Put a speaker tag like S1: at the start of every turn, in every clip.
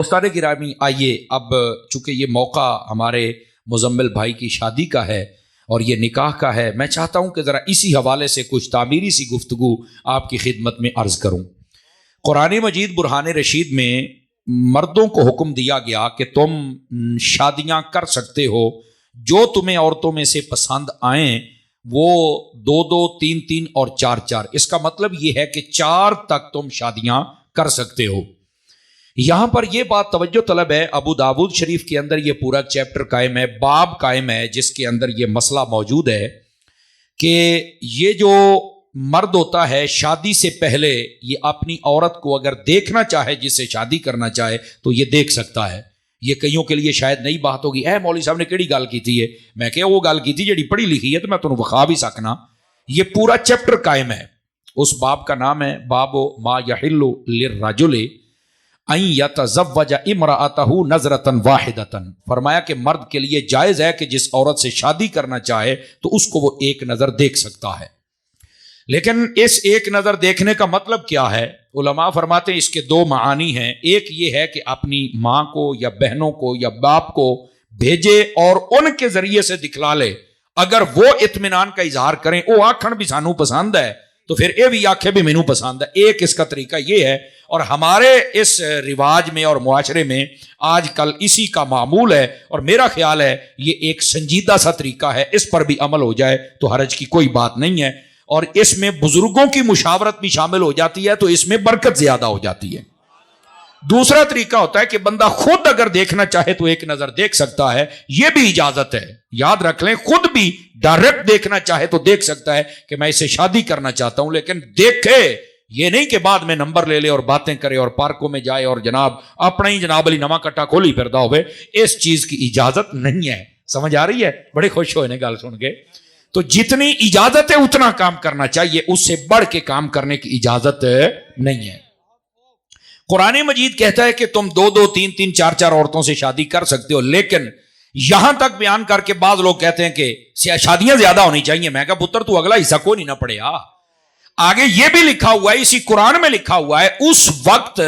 S1: دوستان گرامی، آئیے اب چونکہ یہ موقع ہمارے مزمل بھائی کی شادی کا ہے اور یہ نکاح کا ہے، میں چاہتا ہوں کہ ذرا اسی حوالے سے کچھ تعمیری سی گفتگو آپ کی خدمت میں عرض کروں۔ قرآن مجید برہان رشید میں مردوں کو حکم دیا گیا کہ تم شادیاں کر سکتے ہو، جو تمہیں عورتوں میں سے پسند آئیں وہ 2 3 3 اور 4 4۔ اس کا مطلب یہ ہے کہ 4 تک تم شادیاں کر سکتے ہو۔ یہاں پر یہ بات توجہ طلب ہے، ابو داود شریف کے اندر یہ پورا چیپٹر قائم ہے، باب قائم ہے جس کے اندر یہ مسئلہ موجود ہے کہ یہ جو مرد ہوتا ہے شادی سے پہلے یہ اپنی عورت کو اگر دیکھنا چاہے، جس سے شادی کرنا چاہے تو یہ دیکھ سکتا ہے۔ یہ کئیوں کے لیے شاید نئی بات ہوگی، اے مولوی صاحب نے کیڑی گل کی ہے؟ میں کہ وہ گل کی تھی جڑی پڑھی لکھی ہے تو میں تمہیں بخا بھی سکنا۔ یہ پورا چیپٹر قائم ہے، اس باب کا نام ہے باب ما یحل للرجل ان یتزوج امرأتہ نظرۃ واحدۃ۔ فرمایا کہ مرد کے لیے جائز ہے کہ جس عورت سے شادی کرنا چاہے تو اس کو وہ ایک نظر دیکھ سکتا ہے۔ لیکن اس ایک نظر دیکھنے کا مطلب کیا ہے؟ علماء فرماتے ہیں اس کے 2 معانی ہیں۔ ایک یہ ہے کہ اپنی ماں کو یا بہنوں کو یا باپ کو بھیجے اور ان کے ذریعے سے دکھلا لے، اگر وہ اطمینان کا اظہار کریں، او آکھن بھی سانو پسند ہے تو پھر اے بھی آکھے بھی مینوں پسند ہے۔ ایک اس کا طریقہ یہ ہے، اور ہمارے اس رواج میں اور معاشرے میں آج کل اسی کا معمول ہے، اور میرا خیال ہے یہ ایک سنجیدہ سا طریقہ ہے، اس پر بھی عمل ہو جائے تو حرج کی کوئی بات نہیں ہے، اور اس میں بزرگوں کی مشاورت بھی شامل ہو جاتی ہے تو اس میں برکت زیادہ ہو جاتی ہے۔ دوسرا طریقہ ہوتا ہے کہ بندہ خود اگر دیکھنا چاہے تو ایک نظر دیکھ سکتا ہے، یہ بھی اجازت ہے۔ یاد رکھ لیں، خود بھی ڈائریکٹ دیکھنا چاہے تو دیکھ سکتا ہے کہ میں اسے شادی کرنا چاہتا ہوں، لیکن دیکھے یہ نہیں کہ بعد میں نمبر لے لے اور باتیں کرے اور پارکوں میں جائے اور جناب اپنا ہی جناب علی نواں کٹا کھولی پھردا ہوئے۔ اس چیز کی اجازت نہیں ہے۔ سمجھ آ رہی ہے؟ بڑے خوش ہوئے نے گل سن کے۔ تو جتنی اجازت ہے اتنا کام کرنا چاہیے، اس سے بڑھ کے کام کرنے کی اجازت نہیں ہے۔ قرآن مجید کہتا ہے کہ تم 2 3 3 4 4 عورتوں سے شادی کر سکتے ہو، لیکن یہاں تک بیان کر کے بعض لوگ کہتے ہیں کہ شادیاں زیادہ ہونی چاہیے۔ میں کہا پتر تو اگلا حصہ کو نہیں نہ پڑھیا، آگے یہ بھی لکھا ہوا ہے، اسی قرآن میں لکھا ہوا ہے اس وقت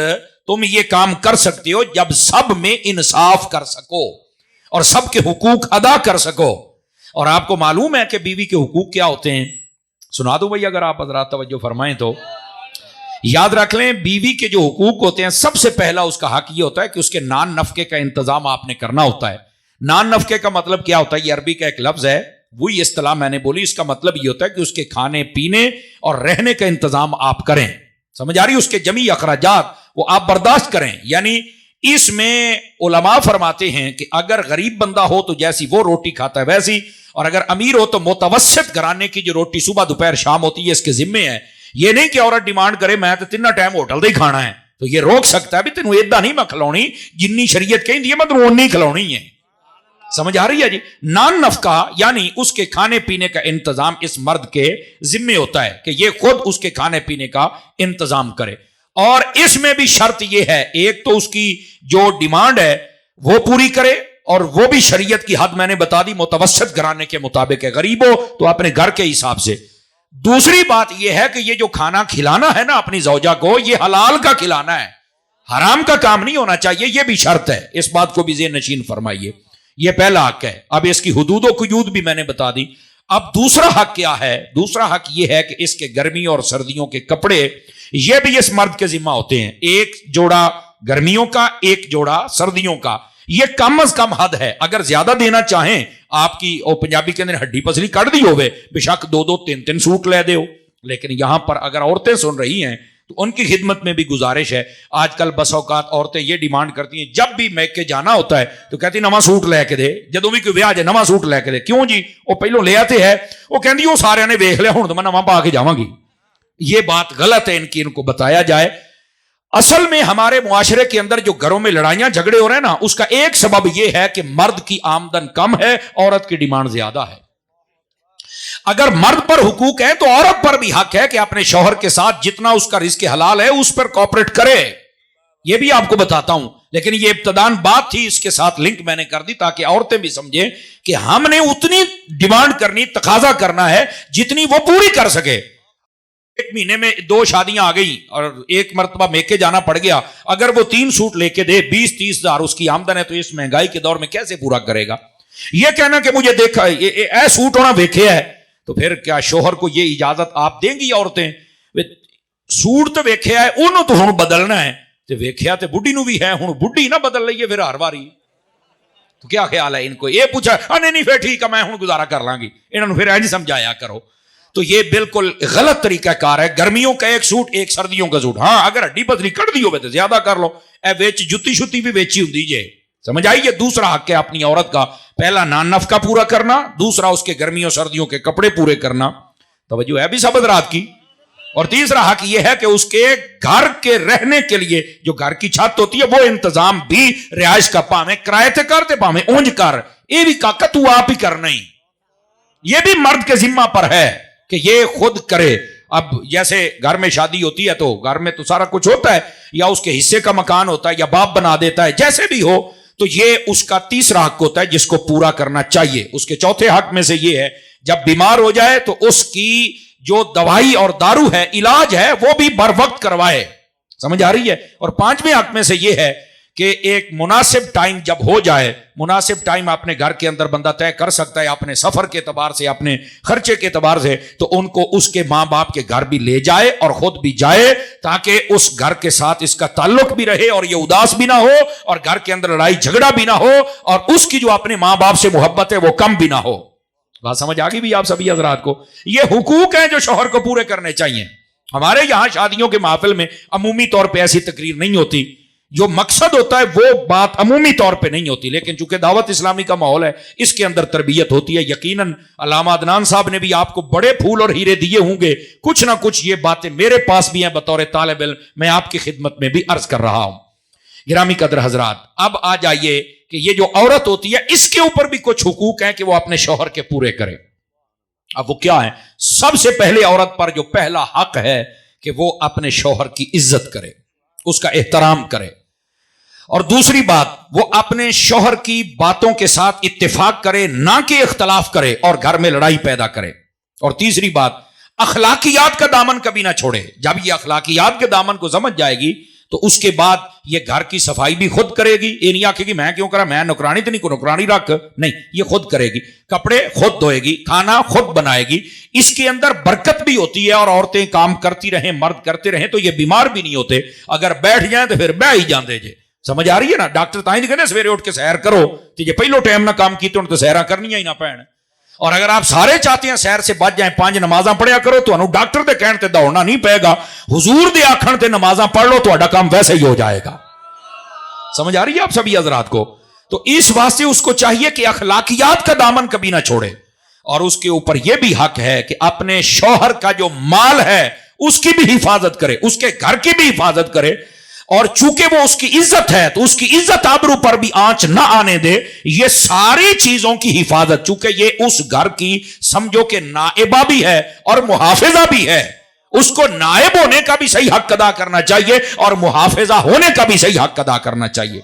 S1: تم یہ کام کر سکتے ہو جب سب میں انصاف کر سکو اور سب کے حقوق ادا کر سکو۔ اور آپ کو معلوم ہے کہ بیوی کے حقوق کیا ہوتے ہیں؟ سنا دوں بھائی اگر آپ حضرات توجہ فرمائیں تو۔ یاد رکھ لیں، بیوی کے جو حقوق ہوتے ہیں سب سے پہلا اس کا حق یہ ہوتا ہے کہ اس کے نان نفقے کا انتظام آپ نے کرنا ہوتا ہے۔ نان نفقے کا مطلب کیا ہوتا ہے؟ یہ عربی کا ایک لفظ ہے، وہی اصطلاح میں نے بولی، اس کا مطلب یہ ہوتا ہے کہ اس کے کھانے پینے اور رہنے کا انتظام آپ کریں۔ سمجھ آ رہی؟ اس کے جمی اخراجات وہ آپ برداشت کریں۔ یعنی اس میں علماء فرماتے ہیں کہ اگر غریب بندہ ہو تو جیسی وہ روٹی کھاتا ہے ویسی، اور اگر امیر ہو تو متوسط گھرانے کی جو روٹی صبح دوپہر شام ہوتی ہے اس کے ذمے ہے۔ یہ نہیں کہ عورت ڈیمانڈ کرے میں تو 3 ٹائم ہوٹل دے ہی کھانا ہے، تو یہ روک سکتا ہے بھی تینوں ایدہ نہیں میں کھلونی، جنی شریعت کہیں دی میں تینوں اونی کھلونی ہے۔ سمجھ آ رہی ہے جی؟ نان نفقہ یعنی اس کے کھانے پینے کا انتظام اس مرد کے ذمے ہوتا ہے کہ یہ خود اس کے کھانے پینے کا انتظام کرے، اور اس میں بھی شرط یہ ہے، ایک تو اس کی جو ڈیمانڈ ہے وہ پوری کرے، اور وہ بھی شریعت کی حد میں نے بتا دی متوسط گھرانے کے مطابق ہے، غریب ہو تو اپنے گھر کے حساب سے۔ دوسری بات یہ ہے کہ یہ جو کھانا کھلانا ہے نا اپنی زوجہ کو، یہ حلال کا کھلانا ہے، حرام کا کام نہیں ہونا چاہیے، یہ بھی شرط ہے۔ اس بات کو بھی ذہن نشین فرمائیے۔ یہ پہلا حق ہے۔ اب اس کی حدود و قیود بھی میں نے بتا دی۔ اب دوسرا حق کیا ہے؟ دوسرا حق یہ ہے کہ اس کے گرمی اور سردیوں کے کپڑے یہ بھی اس مرد کے ذمہ ہوتے ہیں، 1 جوڑا گرمیوں کا، 1 جوڑا سردیوں کا۔ یہ کم از کم حد ہے، اگر زیادہ دینا چاہیں آپ کی اور پنجابی کے اندر ہڈی پسلی کر دی ہوئے بے شک 2 3 3 سوٹ لے دے ہو، لیکن یہاں پر اگر عورتیں سن رہی ہیں تو ان کی خدمت میں بھی گزارش ہے۔ آج کل بس اوقات عورتیں یہ ڈیمانڈ کرتی ہیں، جب بھی میکے جانا ہوتا ہے تو کہتی نواں سوٹ لے کے دے، جدوں بھی کوئی بیاہ جائے نواں سوٹ لے کے دے۔ کیوں جی؟ وہ پہلو لے آتے ہے، وہ کہندی وہ سارے نے ویکھ لیا ہن تو میں نواں پا کے جاواں گی۔ یہ بات غلط ہے، ان کو بتایا جائے۔ اصل میں ہمارے معاشرے کے اندر جو گھروں میں لڑائیاں جھگڑے ہو رہے ہیں نا، اس کا ایک سبب یہ ہے کہ مرد کی آمدن کم ہے، عورت کی ڈیمانڈ زیادہ ہے۔ اگر مرد پر حقوق ہے تو عورت پر بھی حق ہے کہ اپنے شوہر کے ساتھ جتنا اس کا رزق حلال ہے اس پر کوپریٹ کرے۔ یہ بھی آپ کو بتاتا ہوں، لیکن یہ ابتدان بات تھی، اس کے ساتھ لنک میں نے کر دی تاکہ عورتیں بھی سمجھیں کہ ہم نے اتنی ڈیمانڈ کرنی، تقاضا کرنا ہے جتنی وہ پوری کر سکے۔ ایک مہینے میں 2 شادیاں آ گئی اور ایک مرتبہ میکے جانا پڑ گیا، اگر وہ 3 سوٹ لے کے دے 20-30 ہزار اس کی آمدن ہے تو اس مہنگائی کے دور میں کیسے پورا کرے گا؟ یہ کہنا کہ مجھے دیکھا اے سوٹ ہونا ویکھیا ہے، تو پھر کیا شوہر کو یہ اجازت آپ دیں گی؟ عورتیں سوٹ تو ویکھیا ہے انہوں تو ہن بدلنا ہے، تو ویکھیا تے بڈھی نو بھی ہے، ہن بڈھی نہ بدل لئیے پھر ہر واری، تو کیا خیال ہے ان کو؟ یہ پوچھا نہیں پھر ٹھیک ہے میں ہن گزارا کر لوں گی، انہوں نے پھر انج سمجھایا کرو۔ تو یہ بالکل غلط طریقہ کار ہے۔ گرمیوں کا ایک سوٹ ایک سردیوں کا سوٹ، ہاں اگر ہڈی پتلی کٹ دی ہوئے تو زیادہ کر لو، اے ویچ جتی شتی بھی ویچی ہوں دیجئے، سمجھ آئیے؟ دوسرا حق ہے اپنی عورت کا، پہلا نان نفقہ پورا کرنا، دوسرا اس کے گرمیوں سردیوں کے کپڑے پورے کرنا، توجہ ہے بھی سب حضرات کی، اور تیسرا حق یہ ہے کہ اس کے گھر کے رہنے کے لیے جو گھر کی چھت ہوتی ہے وہ انتظام بھی رہائش کا، پاویں کرائے تے کرتے پاویں اونج کر، یہ بھی کاکا تو آپ ہی کرنا ہی، یہ بھی مرد کے ذمہ پر ہے کہ یہ خود کرے۔ اب جیسے گھر میں شادی ہوتی ہے تو گھر میں تو سارا کچھ ہوتا ہے، یا اس کے حصے کا مکان ہوتا ہے یا باپ بنا دیتا ہے، جیسے بھی ہو، تو یہ اس کا تیسرا حق ہوتا ہے جس کو پورا کرنا چاہیے۔ اس کے چوتھے حق میں سے یہ ہے جب بیمار ہو جائے تو اس کی جو دوائی اور دارو ہے، علاج ہے، وہ بھی بر وقت کروائے، سمجھ آ رہی ہے؟ اور پانچویں حق میں سے یہ ہے کہ ایک مناسب ٹائم جب ہو جائے، مناسب ٹائم اپنے گھر کے اندر بندہ طے کر سکتا ہے اپنے سفر کے اعتبار سے، اپنے خرچے کے اعتبار سے، تو ان کو اس کے ماں باپ کے گھر بھی لے جائے اور خود بھی جائے، تاکہ اس گھر کے ساتھ اس کا تعلق بھی رہے اور یہ اداس بھی نہ ہو اور گھر کے اندر لڑائی جھگڑا بھی نہ ہو اور اس کی جو اپنے ماں باپ سے محبت ہے وہ کم بھی نہ ہو۔ بات سمجھ آ گئی بھی آپ سبھی حضرات کو؟ یہ حقوق ہیں جو شوہر کو پورے کرنے چاہیے۔ ہمارے یہاں شادیوں کے محفل میں عمومی طور پہ ایسی تقریر نہیں ہوتی، جو مقصد ہوتا ہے وہ بات عمومی طور پہ نہیں ہوتی، لیکن چونکہ دعوت اسلامی کا ماحول ہے اس کے اندر تربیت ہوتی ہے۔ یقیناً علامہ عدنان صاحب نے بھی آپ کو بڑے پھول اور ہیرے دیے ہوں گے، کچھ نہ کچھ یہ باتیں میرے پاس بھی ہیں بطور طالب علم، میں آپ کی خدمت میں بھی عرض کر رہا ہوں۔ گرامی قدر حضرات، اب آ جائیے کہ یہ جو عورت ہوتی ہے اس کے اوپر بھی کچھ حقوق ہیں کہ وہ اپنے شوہر کے پورے کرے۔ اب وہ کیا ہے؟ سب سے پہلے عورت پر جو پہلا حق ہے کہ وہ اپنے شوہر کی عزت کرے، اس کا احترام کرے، اور دوسری بات وہ اپنے شوہر کی باتوں کے ساتھ اتفاق کرے، نہ کہ اختلاف کرے اور گھر میں لڑائی پیدا کرے، اور تیسری بات اخلاقیات کا دامن کبھی نہ چھوڑے۔ جب یہ اخلاقیات کے دامن کو سمجھ جائے گی تو اس کے بعد یہ گھر کی صفائی بھی خود کرے گی، یہ نہیں آکھے گی میں کیوں کرا، میں نوکرانی تو نہیں کو نوکرانی رکھ، نہیں، یہ خود کرے گی، کپڑے خود دھوئے گی، کھانا خود بنائے گی، اس کے اندر برکت بھی ہوتی ہے، اور عورتیں کام کرتی رہیں، مرد کرتے رہیں تو یہ بیمار بھی نہیں ہوتے، اگر بیٹھ جائیں تو پھر بیٹھ ہی جاندے جے، سمجھ آ رہی ہے نا؟ ڈاکٹر تائیں کہنے سویرے اٹھ کے سیر کرو، تو یہ پہلو ٹائم نہ کام کیتے ہوں تو سیرہ کرنی ہی نہ پین، اور اگر آپ سارے چاہتے ہیں سیر سے بچ جائیں، 5 نمازاں پڑھیا کرو، تو انہوں ڈاکٹر دے کہن تے دوڑنا نہیں پائے گا، حضور دے آکھن تے نمازاں پڑھ لو، تو اڈا کام ویسے ہی ہو جائے گا۔ سمجھ آ رہی ہے آپ سبھی حضرات کو؟ تو اس واسطے اس کو چاہیے کہ اخلاقیات کا دامن کبھی نہ چھوڑے، اور اس کے اوپر یہ بھی حق ہے کہ اپنے شوہر کا جو مال ہے اس کی بھی حفاظت کرے، اس کے گھر کی بھی حفاظت کرے، اور چونکہ وہ اس کی عزت ہے تو اس کی عزت آبرو پر بھی آنچ نہ آنے دے۔ یہ ساری چیزوں کی حفاظت، چونکہ یہ اس گھر کی سمجھو کہ نائبہ بھی ہے اور محافظہ بھی ہے، اس کو نائب ہونے کا بھی صحیح حق ادا کرنا چاہیے اور محافظہ ہونے کا بھی صحیح حق ادا کرنا چاہیے۔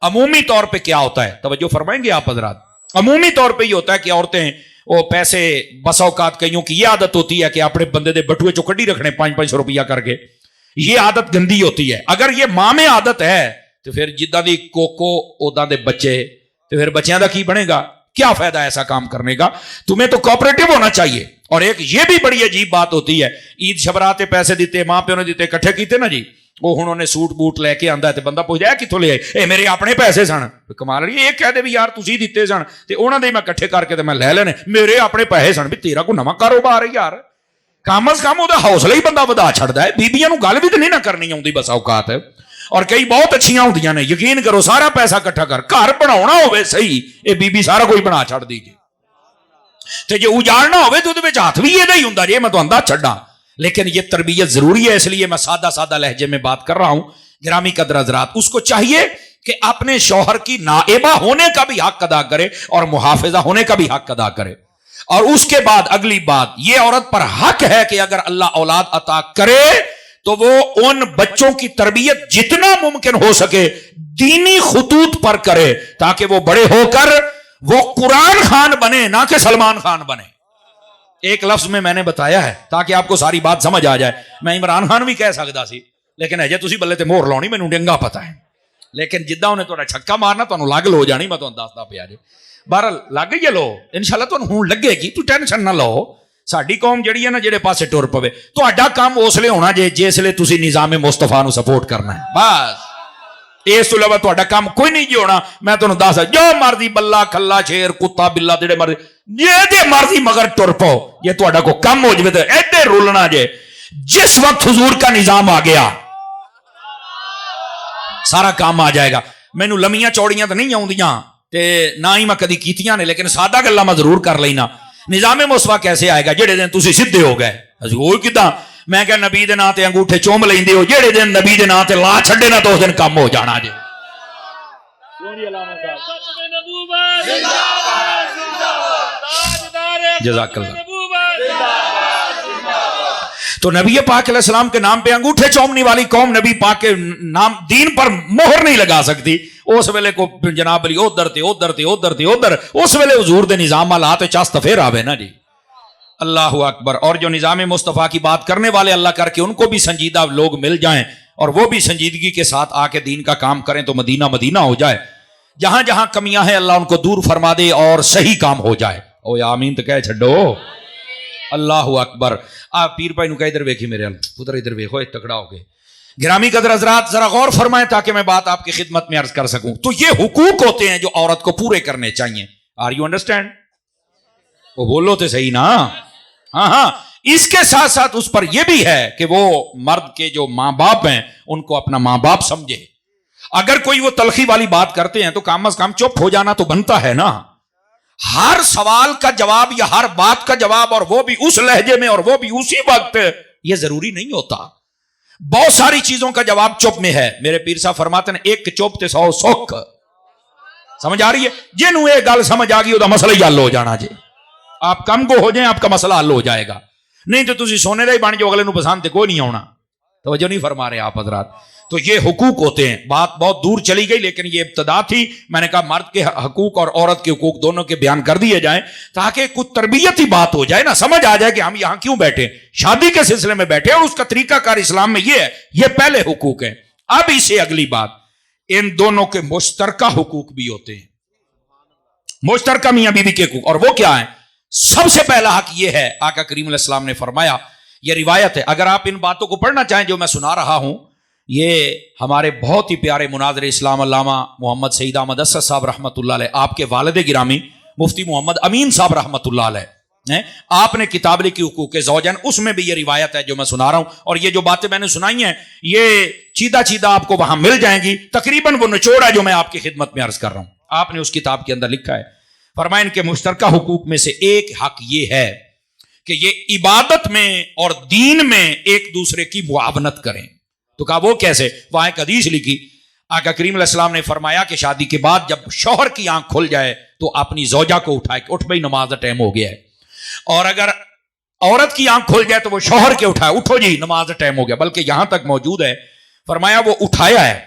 S1: عمومی طور پہ کیا ہوتا ہے، توجہ فرمائیں گے آپ حضرات؟ عمومی طور پہ یہ ہوتا ہے کہ عورتیں وہ پیسے، بس اوقات کئیوں کی یہ عادت ہوتی ہے کہ اپنے بندے دے بٹوئے چو کڈی رکھنے 500 روپیہ کر کے، یہ عادت گندی ہوتی ہے۔ اگر یہ ماں میں عادت ہے تو پھر جدہ دی کوکو اودا دے بچے، تو پھر بچیاں دا کی بنے گا؟ کیا فائدہ ایسا کام کرنے کا؟ تمہیں تو کوپریٹو ہونا چاہیے۔ اور ایک یہ بھی بڑی عجیب بات ہوتی ہے، عید شبراتے پیسے دیتے، ماں پیوں نے دیتے، کٹھے کیتے نا جی، وہ انہوں نے سوٹ بوٹ لے کے آندا ہے تے بندہ پوچھ جائے کتھوں لے آئے؟ اے میرے اپنے پیسے سن، کمال رہی ہے، ایک کہہ دے بھی یار تسی دیتے سن تے انہاں دے میں کٹھے کر کے تے میں لے لینے، میرے اپنے پیسے سن، بھی تیرا کوئی نواں کاروبار ہے یار؟ کم از کم وہ حوصلہ ہی بندہ ودا چھڑدا ہے، بیبیاں نو گل بھی تے نہیں نہ کرنی آوندی بس اوقات ہے۔ اور کئی بہت اچھیاں ہوندیاں نے، یقین کرو سارا پیسہ کٹھا کر گھر بناونا ہوے صحیح، اے بی بی سارا کوئی بنا چھڑ دی جی، تے جے اجاڑنا ہوے تو دے وچ ہاتھ بھی یہ ہی ہوندا جی، میں تو اندھا چھڈاں۔ لیکن یہ تربیت ضروری ہے، اس لیے میں سادہ سادہ لہجے میں بات کر رہا ہوں۔ گرامی قدر حضرات، اس کو چاہیے کہ اپنے شوہر کی نائبہ ہونے کا بھی حق ادا کرے اور محافظہ ہونے کا بھی حق ادا کرے۔ اور اس کے بعد اگلی بات، یہ عورت پر حق ہے کہ اگر اللہ اولاد عطا کرے تو وہ ان بچوں کی تربیت جتنا ممکن ہو سکے دینی خطوط پر کرے، تاکہ وہ بڑے ہو کر وہ قرآن خان بنے، نہ کہ سلمان خان بنے۔ ایک لفظ میں نے بتایا ہے تاکہ آپ کو ساری بات سمجھ آ جائے. میں عمران خان بھی کہہ سکتا سی لیکن اجے تسی بلے تے مہر لاؤنی مینوں ڈنگا پتا ہے لیکن جداں انہیں تہاڈا چھکا مارنا تانوں لگ لو جانی میں تانوں دسدا پیا جے. بہرحال لگ گئی لو انشاءاللہ تانوں ہن لگے گی تو ٹینشن نہ لو. ساڈی قوم جڑی ہے نا جڑے پاسے ٹر پوے تہاڈا کام اس لیے ہونا جے جس لیے تسی نظام مصطفیٰ نو سپورٹ کرنا ہے بس. اس تو علاوہ تہاڈا کام کوئی نہیں جی ہونا. میں تانوں دس جو مرضی بلا کھلا شیر کتا بلا جڑے مرضی جے مرضی مگر ٹر پو یہ تہاڈا کو کم ہو جائے تو ایڈے رولنا جے. جس وقت حضور کا نظام آ گیا سارا کام آ جائے گا. مینوں لمیاں چوڑیاں تو نہیں آؤندیاں تے نہ ہی میں کدی کیتیاں نے لیکن سادہ گلاں میں ضرور کر لینا. نظام مصطفیٰ کیسے آئے گا جڑے دن تسی سیدھے ہو گئے. وہ کداں میں کہ نبی دے نام تے انگوٹھے چوم لیندے ہو جڑے دن نبی دے نام تے لا چھڈے نا تو اس دن کم ہو جانا جے. جزاک اللہ. تو نبی پاک علیہ السلام کے نام پہ انگوٹھے چومنے والی قوم نبی پاک کے نام دین پر مہر نہیں لگا سکتی. اس ویلے کو جناب علی ادھر اس ویلے حضور دے نظام والا تے چست پھر آوے نا جی. اللہ اکبر. اور جو نظام مصطفیٰ کی بات کرنے والے اللہ کر کے ان کو بھی سنجیدہ لوگ مل جائیں اور وہ بھی سنجیدگی کے ساتھ آ کے دین کا کام کریں تو مدینہ مدینہ ہو جائے. جہاں جہاں کمیاں ہیں اللہ ان کو دور فرما دے اور صحیح کام ہو جائے. او یا آمین تو کہہ چھڈو. اللہ اکبر. آپ پیر بھائی نو کہ ادھر ویکھی میرے ادھر ادھر ویکھو تکڑا ہو گئے. گرامی قدر حضرات ذرا غور فرمائیں تاکہ میں بات آپ کی خدمت میں عرض کر سکوں. تو یہ حقوق ہوتے ہیں جو عورت کو پورے کرنے چاہیے. Are you understand? وہ بولو تو صحیح نا. ہاں اس کے ساتھ ساتھ اس پر یہ بھی ہے کہ وہ مرد کے جو ماں باپ ہیں ان کو اپنا ماں باپ سمجھے. اگر کوئی وہ تلخی والی بات کرتے ہیں تو کم از کم چپ ہو جانا تو بنتا ہے نا. ہر سوال کا جواب یا ہر بات کا جواب اور وہ بھی اس لہجے میں اور وہ بھی اسی وقت یہ ضروری نہیں ہوتا. بہت ساری چیزوں کا جواب چپ میں ہے. میرے پیر صاحب فرماتے ہیں ایک چپ تے 100 سکھ. سمجھ آ رہی ہے؟ جنہوں یہ گل سمجھ آ گئی وہ مسئلہ ہی حل ہو جانا جی. آپ کم کو ہو جائیں آپ کا مسئلہ حل ہو جائے گا. نہیں تو تسی سونے دے بن جو اگلے نو پسند تے کوئی نہیں آنا. توجہ نہیں فرما رہے آپ حضرات. تو یہ حقوق ہوتے ہیں. بات بہت دور چلی گئی لیکن یہ ابتدا تھی. میں نے کہا مرد کے حقوق اور عورت کے حقوق دونوں کے بیان کر دیے جائیں تاکہ کچھ تربیتی بات ہو جائے نا. سمجھ آ جائے کہ ہم یہاں کیوں بیٹھے, شادی کے سلسلے میں بیٹھے اور اس کا طریقہ کار اسلام میں یہ ہے. یہ پہلے حقوق ہیں. اب اسے اگلی بات, ان دونوں کے مشترکہ حقوق بھی ہوتے ہیں. مشترکہ میاں بیوی کے حقوق. اور وہ کیا ہیں؟ سب سے پہلا حق یہ ہے, آقا کریم علیہ السلام نے فرمایا, یہ روایت ہے, اگر آپ ان باتوں کو پڑھنا چاہیں جو میں سنا رہا ہوں, یہ ہمارے بہت ہی پیارے مناظر اسلام علامہ محمد سعید احمد اسد صاحب رحمۃ اللہ علیہ, آپ کے والد گرامی مفتی محمد امین صاحب رحمۃ اللہ علیہ, آپ نے کتاب لکھی حقوق زوجین, اس میں بھی یہ روایت ہے جو میں سنا رہا ہوں. اور یہ جو باتیں میں نے سنائی ہیں یہ چیدہ چیدہ آپ کو وہاں مل جائیں گی. تقریباً وہ نچوڑ ہے جو میں آپ کی خدمت میں عرض کر رہا ہوں. آپ نے اس کتاب کے اندر لکھا ہے, فرمائیں کہ مشترکہ حقوق میں سے ایک حق یہ ہے کہ یہ عبادت میں اور دین میں ایک دوسرے کی معاونت کریں. تو کہا وہ کیسے؟ وہاں ایک حدیث لکھی, آقا کریم علیہ السلام نے فرمایا کہ شادی کے بعد جب شوہر کی آنکھ کھل جائے تو اپنی زوجہ کو اٹھائے کہ اٹھ بھئی نماز کا ٹائم ہو گیا ہے. اور اگر عورت کی آنکھ کھل جائے تو وہ شوہر کے اٹھائے, اٹھو جی نماز کا ٹائم ہو گیا. بلکہ یہاں تک موجود ہے, فرمایا وہ اٹھایا ہے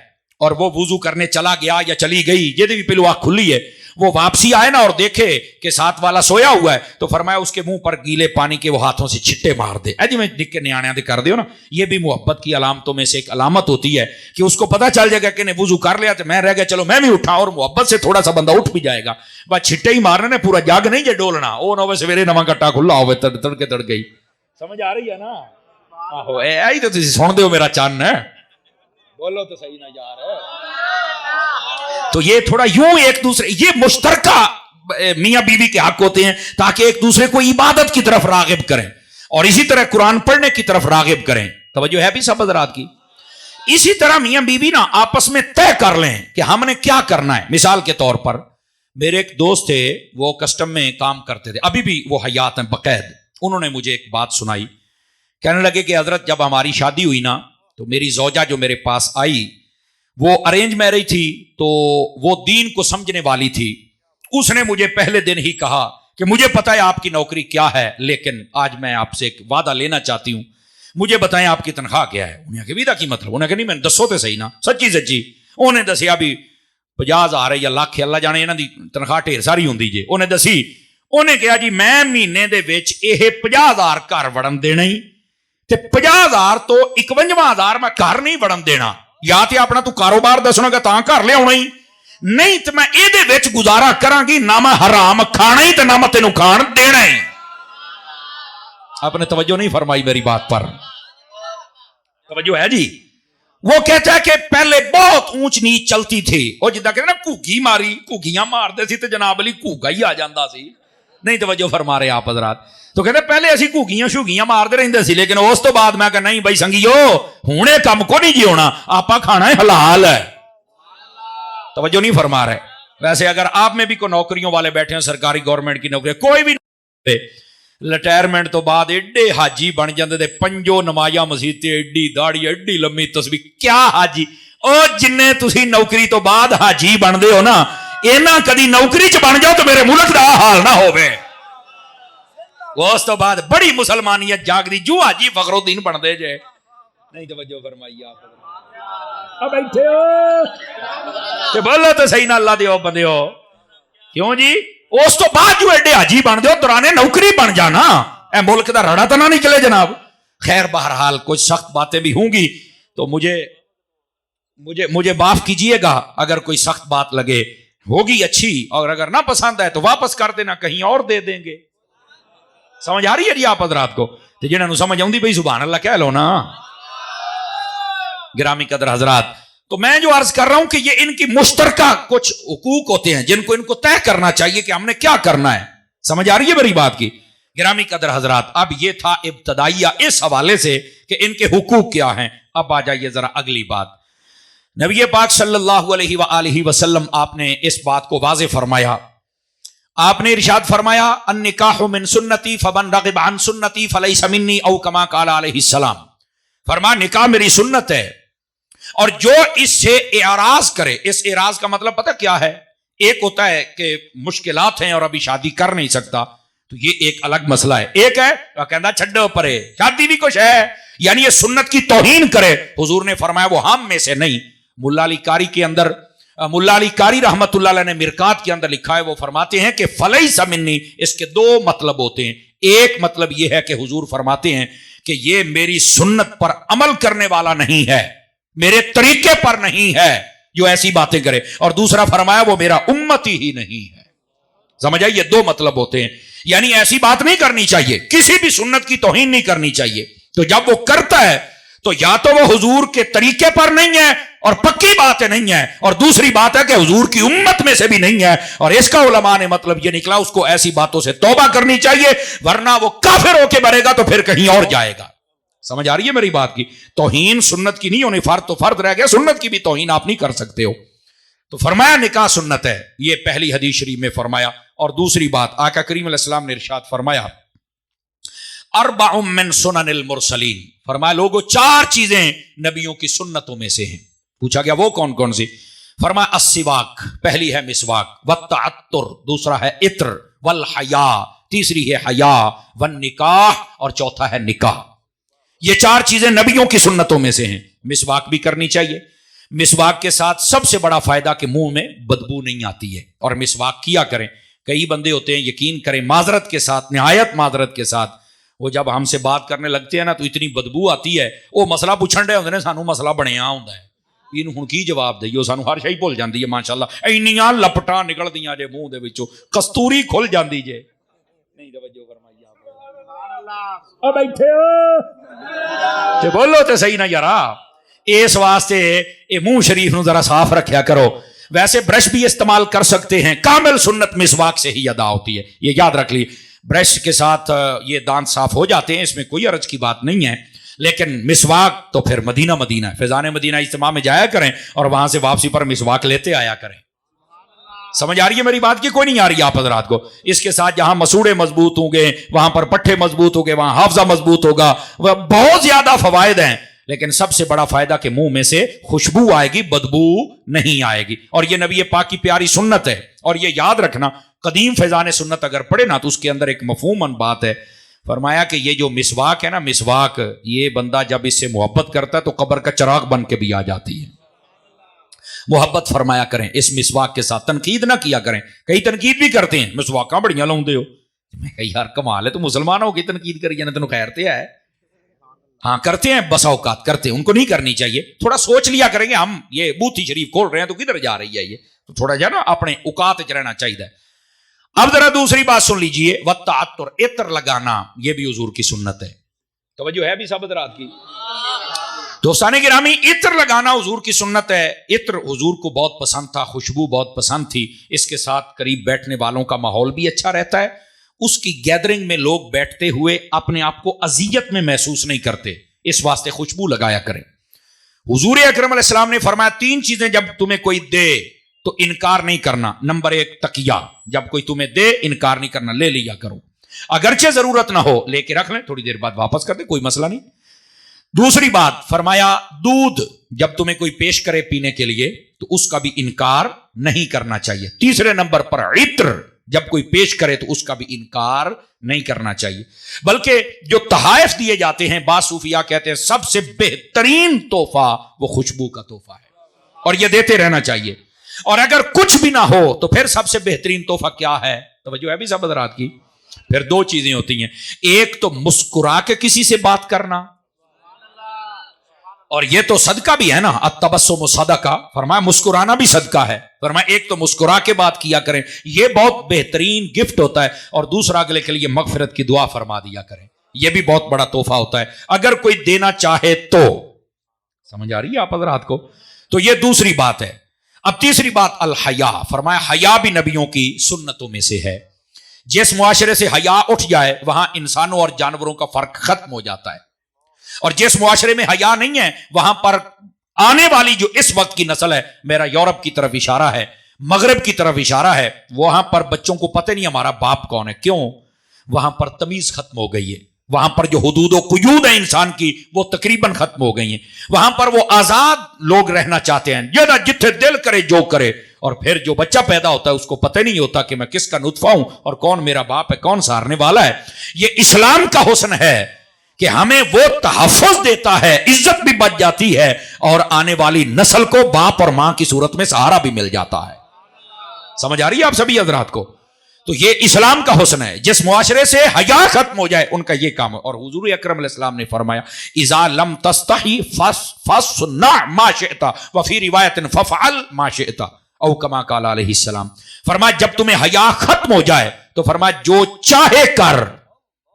S1: اور وہ وضو کرنے چلا گیا یا چلی گئی, یہ بھی پہلو آنکھ کھلی ہے, وہ واپسی آئے نا اور دیکھے کہ ساتھ والا سویا ہوا ہے تو فرمایا اس کے منہ پر گیلے پانی کے وہ ہاتھوں سے چھٹے مار دے. جی میں نکے نیانے دے کر دیو نا, یہ بھی محبت کی علامتوں میں سے ایک علامت ہوتی ہے کہ اس کو پتہ چل جائے گا کہ نے وضو کر لیا تو میں رہ گیا, چلو میں بھی اٹھا, اور محبت سے تھوڑا سا بندہ اٹھ بھی جائے گا. بس چھٹے ہی مارنے نے, پورا جاگ نہیں جے ڈولنا, وہ نہ سویرے نواں کٹا کھلا ہوئے تڑکے تڑ گئی. سمجھ آ رہی ہے نا؟ آہو ایہی تو تسی سن دیو میرا چان ہے, بولو تو صحیح نہ یار. تو یہ تھوڑا یوں ایک دوسرے, یہ مشترکہ میاں بیوی کے حق ہوتے ہیں تاکہ ایک دوسرے کو عبادت کی طرف راغب کریں اور اسی طرح قرآن پڑھنے کی طرف راغب کریں. توجہ ہے بھی سب حضرات کی؟ اسی طرح میاں بیوی نا آپس میں طے کر لیں کہ ہم نے کیا کرنا ہے. مثال کے طور پر میرے ایک دوست تھے, وہ کسٹم میں کام کرتے تھے, ابھی بھی وہ حیات ہیں بقید. انہوں نے مجھے ایک بات سنائی, کہنے لگے کہ حضرت جب ہماری شادی ہوئی نا تو میری زوجہ جو میرے پاس آئی وہ ارینج میرج تھی, تو وہ دین کو سمجھنے والی تھی. اس نے مجھے پہلے دن ہی کہا کہ مجھے پتا ہے آپ کی نوکری کیا ہے, لیکن آج میں آپ سے ایک وعدہ لینا چاہتی ہوں, مجھے بتائیں آپ کی تنخواہ کیا ہے. انہیں کہا وعدہ کی مطلب؟ انہیں کہا نہیں میں دسو تے صحیح نا, سچی سچی. انہیں دسیا بھی 50,000 یا لاکھ, اللہ جانے انہاں دی تنخواہ ڈھیر ساری ہوندی جے. انہیں دسی, انہیں کہا جی میں مہینے دے وچ یہ 50,000 گھر وڑن دینا ہی تے 50,000 تو 51,000 میں گھر نہیں وڑن دینا، یا تے اپنا تو کاروبار دسنا گا تاں گھر لے آنا ہی، نہیں تو میں یہ وچ گزارا کراں گی، نہ میں حرام کھانا ہی تے نہ میں تینوں کھان دینا ہی۔ آپ نے توجہ نہیں فرمائی میری بات پر، توجہ ہے جی؟ وہ کہتا ہے کہ پہلے بہت اونچ نیچ چلتی تھی، وہ جدہ کہتے ہیں نا گھوگی ماری، گھوگیاں مار دے سی تے جناب علی گھوگا ہی آ جاندہ سی، نہیں توجہ فرما رہے آپ حضرات۔ تو کہتے ہیں پہلے اسی گھوگیاں شوگیاں مار دے رہندے سی، لیکن اس تو بعد میں کہ نہیں بھائی سنگیو ہونے کم کو نہیں جی ہونا، آپا کھانا ہے حلال ہے۔ توجہ نہیں فرما رہے۔ ویسے اگر آپ میں بھی کوئی نوکریوں والے بیٹھے ہیں، سرکاری گورنمنٹ کی نوکری، کوئی بھی ریٹائرمنٹ تو بعد ایڈے حاجی بن جاندے دے، پنجو نمایاں مسیتے، ایڈی داڑھی، ایڈی لمبی تسبیح، کیا حاجی او جننے تسی نوکری تو بعد حاجی بن دے ہو نا، اینا کدی نوکری چ بن جاؤ تو میرے ملک دا حال نہ ہوئے۔ اس تو بعد بڑی مسلمانیت جاگ دی، جو حاجی فخر الدین بن دے جے، نہیں توجہ فرمائی آپ اب بیٹھے ہو کہ بولو تو صحیح نہ اللہ دیو بندے ہو، کیوں جی؟ اس تو بعد جو ایڈے حاجی بن دے ہو درانے نوکری بن جانا، اے ملک دا رڑا تنا نہیں چلے جناب۔ خیر بہرحال کچھ سخت باتیں بھی ہوں گی تو مجھے معاف کیجئے گا اگر کوئی سخت بات لگے، ہوگی اچھی، اور اگر نہ پسند ہے تو واپس کر دینا، کہیں اور دے دیں گے۔ سمجھ آ رہی ہے جی آپ حضرات کو؟ تو جنہوں سمجھ آؤں دی بھئی سبحان اللہ کہہ لو نا۔ گرامی قدر حضرات، تو میں جو عرض کر رہا ہوں کہ یہ ان کی مشترکہ کچھ حقوق ہوتے ہیں جن کو ان کو طے کرنا چاہیے کہ ہم نے کیا کرنا ہے۔ سمجھ آ رہی ہے میری بات کی؟ گرامی قدر حضرات، اب یہ تھا ابتدائیہ اس حوالے سے کہ ان کے حقوق کیا ہیں۔ اب آ جائیے ذرا اگلی بات۔ نبی پاک صلی اللہ علیہ وآلہ وسلم آپ نے اس بات کو واضح فرمایا، آپ نے ارشاد فرمایا النکاح من سنتی فمن رغب عن سنتی فلیس منی، او کما قال علیہ السلام۔ فرمایا نکاح میری سنت ہے، اور جو اس سے اعراض کرے، اس اعراض کا مطلب پتہ کیا ہے؟ ایک ہوتا ہے کہ مشکلات ہیں اور ابھی شادی کر نہیں سکتا، تو یہ ایک الگ مسئلہ ہے۔ ایک ہے وہ کہنا چھڈو پرے، شادی بھی کچھ ہے، یعنی یہ سنت کی توہین کرے۔ حضور نے فرمایا وہ ہم میں سے نہیں۔ ملا علی قاری کے اندر، ملا علی قاری رحمت اللہ علیہ نے مرکات کے اندر لکھا ہے، وہ فرماتے ہیں کہ فلیس منی، اس کے دو مطلب ہوتے ہیں۔ ایک مطلب یہ ہے کہ حضور فرماتے ہیں کہ یہ میری سنت پر عمل کرنے والا نہیں ہے، میرے طریقے پر نہیں ہے جو ایسی باتیں کرے، اور دوسرا فرمایا وہ میرا امتی ہی نہیں ہے۔ سمجھ آئیے؟ دو مطلب ہوتے ہیں، یعنی ایسی بات نہیں کرنی چاہیے، کسی بھی سنت کی توہین نہیں کرنی چاہیے۔ تو جب وہ کرتا ہے تو یا تو وہ حضور کے طریقے پر نہیں ہے اور پکی بات نہیں ہے، اور دوسری بات ہے کہ حضور کی امت میں سے بھی نہیں ہے، اور اس کا علماء نے مطلب یہ نکلا اس کو ایسی باتوں سے توبہ کرنی چاہیے، ورنہ وہ کافر ہو کے مرے گا تو پھر کہیں اور جائے گا۔ سمجھ آ رہی ہے میری بات کی؟ توہین سنت کی نہیں ہونی، فرد تو فرد رہ گیا، سنت کی بھی توہین آپ نہیں کر سکتے ہو۔ تو فرمایا نکاح سنت ہے، یہ پہلی حدیث شریف میں فرمایا۔ اور دوسری بات آقا کریم علیہ السلام نے ارشاد فرمایا اربع من سنن المرسلین، فرمایا لوگوں چار چیزیں نبیوں کی سنتوں میں سے ہیں۔ پوچھا گیا وہ کون کون سی؟ فرمایا السواک، پہلی ہے مسواک، والتعطر، دوسرا ہے عطر، والحیا، تیسری ہے حیا، والنکاح، اور چوتھا ہے نکاح۔ یہ چار چیزیں نبیوں کی سنتوں میں سے ہیں۔ مسواک بھی کرنی چاہیے، مسواک کے ساتھ سب سے بڑا فائدہ کہ منہ میں بدبو نہیں آتی ہے، اور مسواک کیا کریں۔ کئی بندے ہوتے ہیں یقین کریں معذرت کے ساتھ، نہایت معذرت کے ساتھ، وہ جب ہم سے بات کرنے لگتے ہیں نا تو اتنی بدبو آتی ہے، وہ مسئلہ پوچھن ڈے ہوندے نے، سانو مسئلہ بنیا ہوندا ہے، اینوں ہن کی جواب دئیو، سانو ہر شے بھول جاندی ہے ماشاءاللہ، اینیاں لپٹاں نکلدیاں جے منہ دے وچوں، کستوری کھل جاندی جے۔ نہیں توجہ فرمائی آپ او بیٹھے ہو تے بولو تے صحیح نا یارا۔ اس واسطے اے منہ شریف نو ذرا صاف رکھیا کرو۔ ویسے برش بھی استعمال کر سکتے ہیں، کامل سنت مسواک سے ہی ادا ہوتی ہے، یہ یاد رکھ لی۔ برش کے ساتھ یہ دانت صاف ہو جاتے ہیں، اس میں کوئی حرج کی بات نہیں ہے، لیکن مسواک تو پھر مدینہ مدینہ فیضان مدینہ اجتماع میں جایا کریں اور وہاں سے واپسی پر مسواک لیتے آیا کریں۔ سمجھ آ رہی ہے میری بات کی؟ کوئی نہیں آ رہی آپ حضرات کو؟ اس کے ساتھ جہاں مسوڑے مضبوط ہوں گے، وہاں پر پٹھے مضبوط ہوں گے، وہاں حافظہ مضبوط ہوگا، وہ بہت زیادہ فوائد ہیں، لیکن سب سے بڑا فائدہ کہ منہ میں سے خوشبو آئے گی، بدبو نہیں آئے گی، اور یہ نبی پاک کی پیاری سنت ہے۔ اور یہ یاد رکھنا، قدیم فیضان سنت اگر پڑھے نا تو اس کے اندر ایک مفہوماً بات ہے، فرمایا کہ یہ جو مسواک ہے نا، مسواک یہ بندہ جب اس سے محبت کرتا ہے تو قبر کا چراغ بن کے بھی آ جاتی ہے۔ محبت فرمایا کریں، اس مسواک کے ساتھ تنقید نہ کیا کریں. کئی تنقید بھی کرتے ہیں، مسواکاں بڑیاں لاؤندے ہو. میں کہا یار کمال ہے، تو مسلمان ہو کے تنقید کری جانا، تینوں خیر تے ہے. ہاں کرتے ہیں، بسا اوقات کرتے ہیں، ان کو نہیں کرنی چاہیے. تھوڑا سوچ لیا کریں گے ہم یہ بوتھی شریف کھول رہے ہیں تو کدھر جا رہی ہے یہ، تو تھوڑا جو ہے نا اپنے اوقات وچ رہنا چاہیے. اب ذرا دوسری بات سن لیجئے، والتعطر، عطر لگانا، یہ بھی حضور کی سنت ہے. توجہ ہے بھی سب حضرات کی؟ دوستان گرامی، عطر لگانا حضور کی سنت ہے. عطر حضور کو بہت پسند تھا، خوشبو بہت پسند تھی. اس کے ساتھ قریب بیٹھنے والوں کا ماحول بھی اچھا رہتا ہے. اس کی گیدرنگ میں لوگ بیٹھتے ہوئے اپنے آپ کو اذیت میں محسوس نہیں کرتے، اس واسطے خوشبو لگایا کریں. حضور اکرم علیہ السلام نے فرمایا 3 چیزیں جب تمہیں کوئی دے تو انکار نہیں کرنا. نمبر 1 تقیہ، جب کوئی تمہیں دے انکار نہیں کرنا، لے لیا کرو، اگرچہ ضرورت نہ ہو لے کے رکھ لیں، تھوڑی دیر بعد واپس کر دیں، کوئی مسئلہ نہیں. دوسری بات فرمایا دودھ جب تمہیں کوئی پیش کرے پینے کے لیے تو اس کا بھی انکار نہیں کرنا چاہیے. تیسرے نمبر پر عطر جب کوئی پیش کرے تو اس کا بھی انکار نہیں کرنا چاہیے. بلکہ جو تحائف دیے جاتے ہیں، بعض صوفیاء کہتے ہیں سب سے بہترین تحفہ وہ خوشبو کا تحفہ ہے، اور یہ دیتے رہنا چاہیے. اور اگر کچھ بھی نہ ہو تو پھر سب سے بہترین تحفہ کیا ہے؟ توجہ ہے بھی سب حضرات کی؟ پھر 2 چیزیں ہوتی ہیں. ایک تو مسکرا کے کسی سے بات کرنا، اور یہ تو صدقہ بھی ہے نا، التبسم صدقہ، فرمایا مسکرانا بھی صدقہ ہے. فرمایا ایک تو مسکرا کے بات کیا کریں، یہ بہت بہترین گفٹ ہوتا ہے. اور دوسرا اگلے کے لیے مغفرت کی دعا فرما دیا کریں، یہ بھی بہت بڑا تحفہ ہوتا ہے اگر کوئی دینا چاہے تو. سمجھ آ رہی ہے آپ حضرات کو؟ تو یہ دوسری بات ہے. اب تیسری بات الحیا، فرمایا حیا بھی نبیوں کی سنتوں میں سے ہے. جس معاشرے سے حیا اٹھ جائے وہاں انسانوں اور جانوروں کا فرق ختم ہو جاتا ہے، اور جس معاشرے میں حیا نہیں ہے وہاں پر آنے والی جو اس وقت کی نسل ہے، میرا یورپ کی طرف اشارہ ہے، مغرب کی طرف اشارہ ہے، وہاں پر بچوں کو پتہ نہیں ہمارا باپ کون ہے. کیوں؟ وہاں پر تمیز ختم ہو گئی ہے، وہاں پر جو حدود و قیود ہیں انسان کی وہ تقریباً ختم ہو گئی ہیں. وہاں پر وہ آزاد لوگ رہنا چاہتے ہیں، یہ جتنے دل کرے جو کرے. اور پھر جو بچہ پیدا ہوتا ہے اس کو پتہ نہیں ہوتا کہ میں کس کا نطفہ ہوں اور کون میرا باپ ہے، کون سہارنے والا ہے. یہ اسلام کا حسن ہے کہ ہمیں وہ تحفظ دیتا ہے، عزت بھی بچ جاتی ہے، اور آنے والی نسل کو باپ اور ماں کی صورت میں سہارا بھی مل جاتا ہے. سمجھ آ رہی ہے آپ سبھی حضرات کو؟ تو یہ اسلام کا حسن ہے. جس معاشرے سے حیا ختم ہو جائے ان کا یہ کام ہے. اور حضور اکرم علیہ السلام نے فرمایا اذا لم تستحی فاصنع ما شئت وفی روایت فافعل ما شئت او کما قال علیہ السلام. فرمایا جب تمہیں حیا ختم ہو جائے تو فرمایا جو چاہے کر.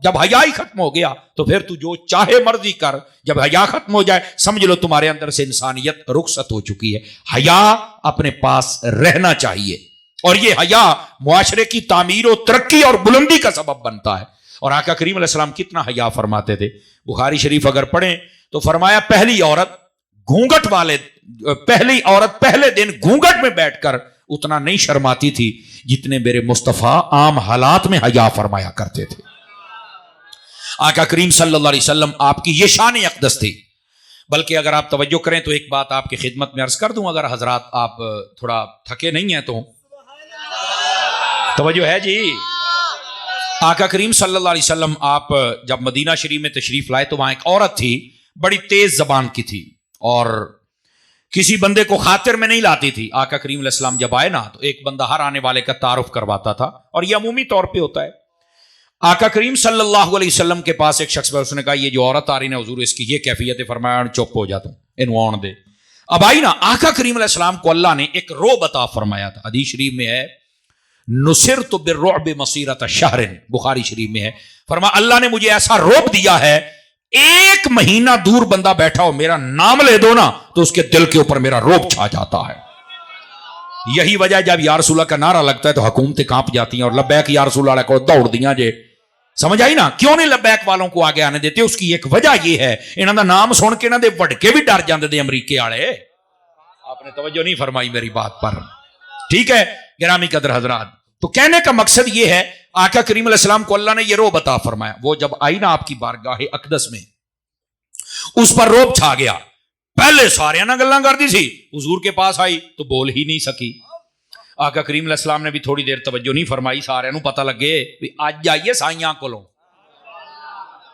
S1: جب حیا ہی ختم ہو گیا تو پھر تو جو چاہے مرضی کر. جب حیا ختم ہو جائے سمجھ لو تمہارے اندر سے انسانیت رخصت ہو چکی ہے. حیا اپنے پاس رہنا چاہیے، اور یہ حیا معاشرے کی تعمیر و ترقی اور بلندی کا سبب بنتا ہے. اور آقا کریم علیہ السلام کتنا حیا فرماتے تھے. بخاری شریف اگر پڑھیں تو فرمایا پہلی عورت پہلے دن گھونگٹ میں بیٹھ کر اتنا نہیں شرماتی تھی جتنے میرے مصطفیٰ عام حالات میں حیا فرمایا کرتے تھے. آقا کریم صلی اللہ علیہ وسلم آپ کی یہ شان اقدس تھی. بلکہ اگر آپ توجہ کریں تو ایک بات آپ کی خدمت میں عرض کر دوں، اگر حضرات آپ تھوڑا تھکے نہیں ہیں تو توجہ ہے جی. آقا کریم صلی اللہ علیہ وسلم آپ جب مدینہ شریف میں تشریف لائے تو وہاں ایک عورت تھی، بڑی تیز زبان کی تھی اور کسی بندے کو خاطر میں نہیں لاتی تھی. آقا کریم علیہ السلام جب آئے نا تو ایک بندہ ہر آنے والے کا تعارف کرواتا تھا، اور یہ عمومی طور پہ ہوتا ہے. آقا کریم صلی اللہ علیہ وسلم کے پاس ایک شخص اس نے کہا یہ جو عورت آ رہی نا حضور اس کی یہ کیفیت ہے. فرمایا چپ ہو جاتا ہوں، انہوں آن دے. اب آئی نا آقا کریم علیہ السلام کو اللہ نے ایک رعب عطا فرمایا تھا. حدیث شریف میں ہے نصرت بالرعب مسیرۃ شہر، بخاری شریف میں ہے. فرمایا اللہ نے مجھے ایسا رعب دیا ہے، 1 مہینہ دور بندہ بیٹھا ہو میرا نام لے دو نا تو اس کے دل کے اوپر میرا رعب چھا جاتا ہے. یہی وجہ جب یا رسول اللہ کا نعرہ لگتا ہے تو حکومتیں کانپ جاتی ہیں اور لبیک یا رسول اللہ کو دوڑ دیاں جے. سمجھ آئی نا؟ کیوں نہیں لبیک والوں کو آگے آنے دیتے؟ اس کی ایک وجہ یہ ہے انہاں دا نام سن کے انہاں دے وڈکے بھی ڈر جاندے دے امریکے والے. آپ نے توجہ نہیں فرمائی میری بات پر، ٹھیک ہے گرامی قدر حضرات. تو کہنے کا مقصد یہ ہے آقا کریم علیہ السلام کو اللہ نے یہ رعب عطا فرمایا. وہ جب آئی نا آپ کی بارگاہ اقدس میں اس پر رعب چھا گیا. پہلے سارے نہ گلاں کردی سی، حضور کے پاس آئی تو بول ہی نہیں سکی. آقا کریم علیہ السلام نے بھی تھوڑی دیر توجہ نہیں فرمائی. سارے نو پتہ لگے بھی اج آئیے سائیاں کولوں.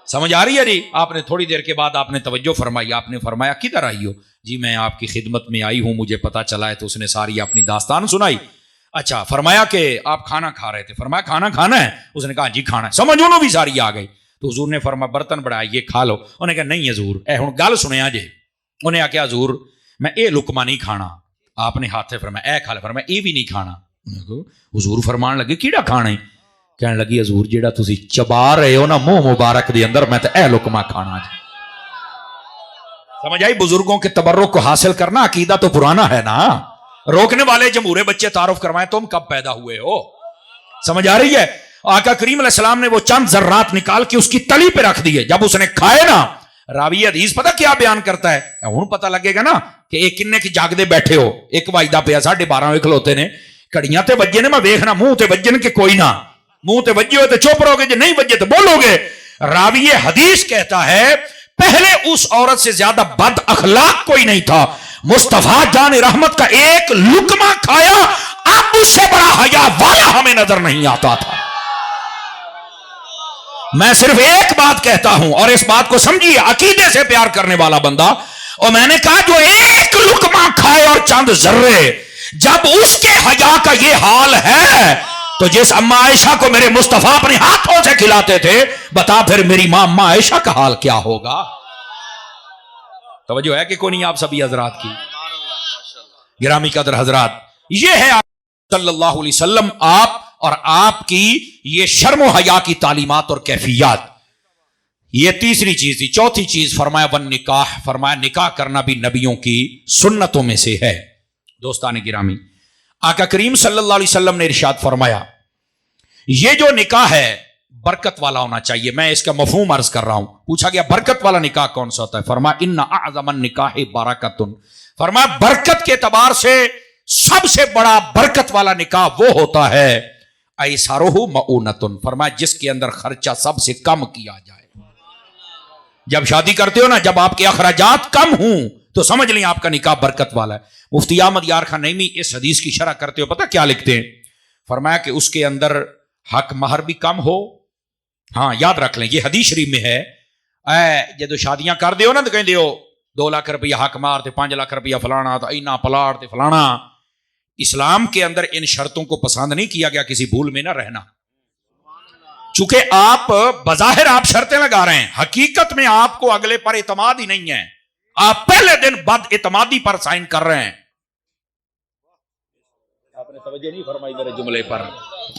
S1: سمجھ آ رہی ہے جی؟ آپ نے تھوڑی دیر کے بعد آپ نے توجہ فرمائی، آپ نے فرمایا کدھر آئی ہو؟ جی میں آپ کی خدمت میں آئی ہوں، مجھے پتا چلا ہے۔ تو اس نے ساری اپنی داستان سنائی۔ اچھا، فرمایا کہ آپ کھانا کھا رہے تھے؟ فرمایا کھانا کھانا ہے؟ اس نے کہا جی کھانا ہے۔ سمجھ انہوں بھی ساری آ گئی۔ تو حضور نے فرمایا برتن بڑھایا، یہ کھا لو۔ انہوں نے کہا نہیں حضور، اے ہن گل سنیا جی۔ انہیں آخیا حضور میں اے لقمہ نہیں کھانا۔ آپ نے ہاتھ سے فرمایا اے کھا لے۔ فرمایا اے بھی نہیں کھانا۔ حضور فرمان لگے کیڑا کھانا ہے؟ کہنے لگی حضور جیڑا تسی چبا رہے ہو نا منہ مبارک دے اندر، میں تے اے لقمہ کھانا جی۔ سمجھ آئی؟ بزرگوں کے تبرک کو حاصل کرنا عقیدہ تو پرانا ہے نا۔ روکنے والے جمہورے بچے تعارف کروائیں تم کب پیدا ہوئے ہو؟ سمجھ آ رہی ہے؟ آقا کریم علیہ السلام نے وہ چند ذرات نکال کے اس کی تلی پہ رکھ دیے۔ جب اس نے کھائے نا، راوی حدیث پتہ کیا بیان کرتا ہے؟ ہوں پتہ لگے گا نا کہ ایک کنے کی جاگدے بیٹھے ہو، ایک وائدہ پہ 12:30 کھلوتے نے، کڑیاں تے وجے نے، میں ویکھنا منہ تے وجن کے کوئی نہ، منہ تے وجے ہو تو چپ رہو گے، جو نہیں وجے تو بولو گے۔ راوی حدیث کہتا ہے پہلے اس عورت سے زیادہ بد اخلاق کوئی نہیں تھا، مصطفیٰ جان رحمت کا ایک لقمہ کھایا، اب اس سے بڑا حیا والا ہمیں نظر نہیں آتا تھا۔ میں صرف ایک بات کہتا ہوں اور اس بات کو سمجھیے، عقیدے سے پیار کرنے والا بندہ، اور میں نے کہا جو ایک لقمہ کھائے اور چند ذرے، جب اس کے حیا کا یہ حال ہے تو جس اماں عائشہ کو میرے مصطفیٰ اپنے ہاتھوں سے کھلاتے تھے، بتا پھر میری ماں اماں عائشہ کا حال کیا ہوگا؟ توجہ ہے کہ کوئی نہیں آپ سبھی حضرات کی؟ گرامی قدر حضرات، یہ ہے صلی اللہ علیہ وسلم آپ اور آپ کی یہ شرم و حیا کی تعلیمات اور کیفیات۔ یہ تیسری چیز تھی۔ چوتھی چیز فرمایا ون نکاح، فرمایا نکاح کرنا بھی نبیوں کی سنتوں میں سے ہے۔ دوستان گرامی، آقا کریم صلی اللہ علیہ وسلم نے ارشاد فرمایا یہ جو نکاح ہے برکت والا ہونا چاہیے۔ میں اس کا مفہوم عرض کر رہا ہوں۔ پوچھا گیا برکت والا نکاح کون سا ہوتا ہے؟ فرمایا ان اعظم النکاح برکۃ، فرمایا برکت کے اعتبار سے سب سے بڑا برکت والا نکاح وہ ہوتا ہے ایسرہ مؤونۃ، فرمایا جس کے اندر خرچہ سب سے کم کیا جائے۔ جب شادی کرتے ہو نا، جب آپ کے اخراجات کم ہوں تو سمجھ لیں آپ کا نکاح برکت والا ہے۔ مفتی احمد یار خان نعیمی اس حدیث کی شرح کرتے ہو پتہ کیا لکھتے ہیں؟ فرمایا کہ اس کے اندر حق مہر بھی کم ہو۔ ہاں یاد رکھ لیں، یہ حدیث شریف میں ہے۔ جدو شادیاں کر دیو نا تو کہیں دیو 2 لاکھ روپیہ حق مہر تے 5 لاکھ روپیہ فلانا تو اینا پلاٹ تے فلانا۔ اسلام کے اندر ان شرطوں کو پسند نہیں کیا گیا، کسی بھول میں نہ رہنا۔ چونکہ آپ بظاہر آپ شرطیں لگا رہے ہیں، حقیقت میں آپ کو اگلے پر اعتماد ہی نہیں ہے، آپ پہلے دن بد اعتمادی پر سائن کر رہے ہیں۔ آپ نے توجہ نہیں فرمائی میرے جملے پر،